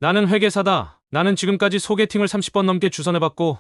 나는 회계사다. 나는 지금까지 소개팅을 30번 넘게 주선해봤고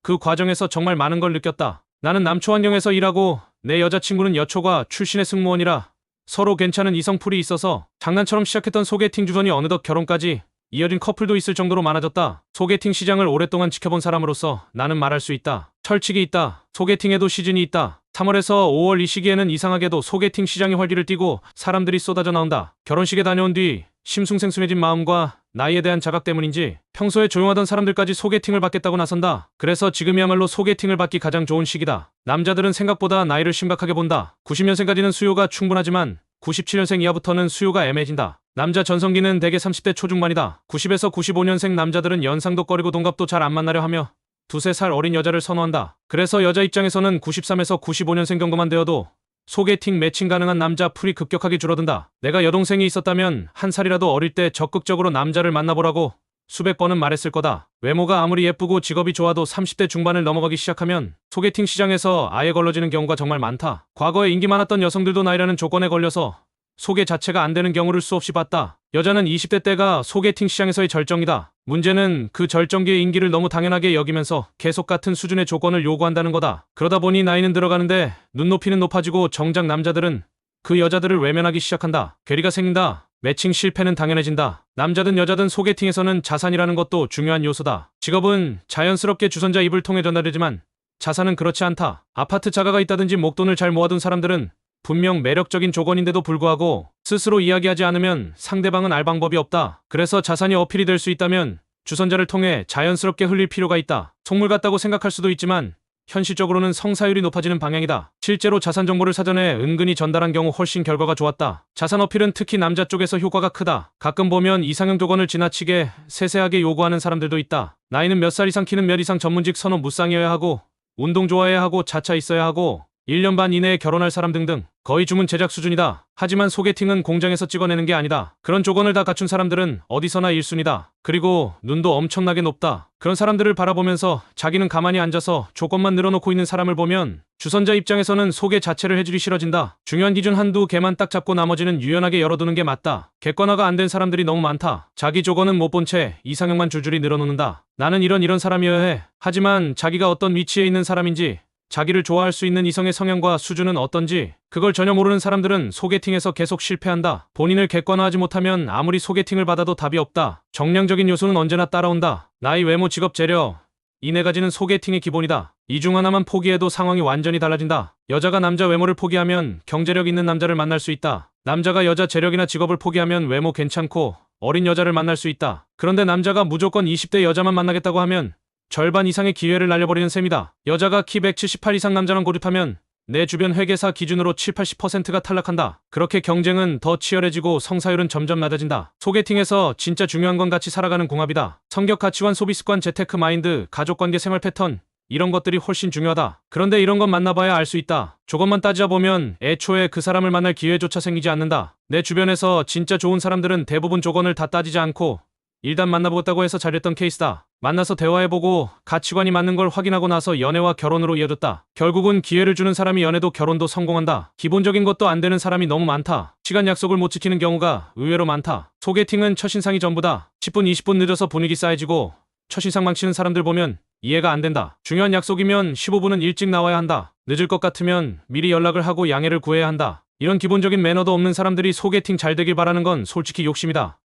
그 과정에서 정말 많은 걸 느꼈다. 나는 남초 환경에서 일하고 내 여자친구는 여초과 출신의 승무원이라 서로 괜찮은 이성풀이 있어서 장난처럼 시작했던 소개팅 주선이 어느덧 결혼까지 이어진 커플도 있을 정도로 많아졌다. 소개팅 시장을 오랫동안 지켜본 사람으로서 나는 말할 수 있다. 철칙이 있다. 소개팅에도 시즌이 있다. 3월에서 5월 이 시기에는 이상하게도 소개팅 시장이 활기를 띠고 사람들이 쏟아져 나온다. 결혼식에 다녀온 뒤 심숭생숭해진 마음과 나이에 대한 자각 때문인지 평소에 조용하던 사람들까지 소개팅을 받겠다고 나선다. 그래서 지금이야말로 소개팅을 받기 가장 좋은 시기다. 남자들은 생각보다 나이를 심각하게 본다. 90년생까지는 수요가 충분하지만 97년생 이하부터는 수요가 애매해진다. 남자 전성기는 대개 30대 초중반이다. 90에서 95년생 남자들은 연상도 꺼리고 동갑도 잘 안 만나려 하며 두세 살 어린 여자를 선호한다. 그래서 여자 입장에서는 93에서 95년생 정도만 되어도 소개팅 매칭 가능한 남자 풀이 급격하게 줄어든다. 내가 여동생이 있었다면 한 살이라도 어릴 때 적극적으로 남자를 만나보라고 수백 번은 말했을 거다. 외모가 아무리 예쁘고 직업이 좋아도 30대 중반을 넘어가기 시작하면 소개팅 시장에서 아예 걸러지는 경우가 정말 많다. 과거에 인기 많았던 여성들도 나이라는 조건에 걸려서 소개 자체가 안 되는 경우를 수없이 봤다. 여자는 20대 때가 소개팅 시장에서의 절정이다. 문제는 그 절정기의 인기를 너무 당연하게 여기면서 계속 같은 수준의 조건을 요구한다는 거다. 그러다 보니 나이는 들어가는데 눈높이는 높아지고 정작 남자들은 그 여자들을 외면하기 시작한다. 괴리가 생긴다. 매칭 실패는 당연해진다. 남자든 여자든 소개팅에서는 자산이라는 것도 중요한 요소다. 직업은 자연스럽게 주선자 입을 통해 전달되지만 자산은 그렇지 않다. 아파트 자가가 있다든지 목돈을 잘 모아둔 사람들은 분명 매력적인 조건인데도 불구하고 스스로 이야기하지 않으면 상대방은 알 방법이 없다. 그래서 자산이 어필이 될 수 있다면 주선자를 통해 자연스럽게 흘릴 필요가 있다. 속물 같다고 생각할 수도 있지만 현실적으로는 성사율이 높아지는 방향이다. 실제로 자산 정보를 사전에 은근히 전달한 경우 훨씬 결과가 좋았다. 자산 어필은 특히 남자 쪽에서 효과가 크다. 가끔 보면 이상형 조건을 지나치게 세세하게 요구하는 사람들도 있다. 나이는 몇 살 이상, 키는 몇 이상, 전문직 선호 무쌍이어야 하고 운동 좋아해야 하고 자차 있어야 하고 1년 반 이내에 결혼할 사람 등등 거의 주문 제작 수준이다. 하지만 소개팅은 공장에서 찍어내는 게 아니다. 그런 조건을 다 갖춘 사람들은 어디서나 1순위다. 그리고 눈도 엄청나게 높다. 그런 사람들을 바라보면서 자기는 가만히 앉아서 조건만 늘어놓고 있는 사람을 보면 주선자 입장에서는 소개 자체를 해주기 싫어진다. 중요한 기준 한두 개만 딱 잡고 나머지는 유연하게 열어두는 게 맞다. 객관화가 안 된 사람들이 너무 많다. 자기 조건은 못 본 채 이상형만 줄줄이 늘어놓는다. 나는 이런 사람이어야 해. 하지만 자기가 어떤 위치에 있는 사람인지 자기를 좋아할 수 있는 이성의 성향과 수준은 어떤지 그걸 전혀 모르는 사람들은 소개팅에서 계속 실패한다. 본인을 객관화하지 못하면 아무리 소개팅을 받아도 답이 없다. 정량적인 요소는 언제나 따라온다. 나이, 외모, 직업, 재력 이 네 가지는 소개팅의 기본이다. 이 중 하나만 포기해도 상황이 완전히 달라진다. 여자가 남자 외모를 포기하면 경제력 있는 남자를 만날 수 있다. 남자가 여자 재력이나 직업을 포기하면 외모 괜찮고 어린 여자를 만날 수 있다. 그런데 남자가 무조건 20대 여자만 만나겠다고 하면 절반 이상의 기회를 날려버리는 셈이다. 여자가 키 178 이상 남자랑 고립하면 내 주변 회계사 기준으로 70~80%가 탈락한다. 그렇게 경쟁은 더 치열해지고 성사율은 점점 낮아진다. 소개팅에서 진짜 중요한 건 같이 살아가는 궁합이다. 성격, 가치관, 소비습관, 재테크 마인드, 가족관계, 생활 패턴 이런 것들이 훨씬 중요하다. 그런데 이런 건 만나봐야 알 수 있다. 조건만 따지다 보면 애초에 그 사람을 만날 기회조차 생기지 않는다. 내 주변에서 진짜 좋은 사람들은 대부분 조건을 다 따지지 않고 일단 만나보겠다고 해서 잘했던 케이스다. 만나서 대화해보고 가치관이 맞는 걸 확인하고 나서 연애와 결혼으로 이어졌다. 결국은 기회를 주는 사람이 연애도 결혼도 성공한다. 기본적인 것도 안 되는 사람이 너무 많다. 시간 약속을 못 지키는 경우가 의외로 많다. 소개팅은 첫인상이 전부다. 10분 20분 늦어서 분위기 쌓여지고 첫인상 망치는 사람들 보면 이해가 안 된다. 중요한 약속이면 15분은 일찍 나와야 한다. 늦을 것 같으면 미리 연락을 하고 양해를 구해야 한다. 이런 기본적인 매너도 없는 사람들이 소개팅 잘 되길 바라는 건 솔직히 욕심이다.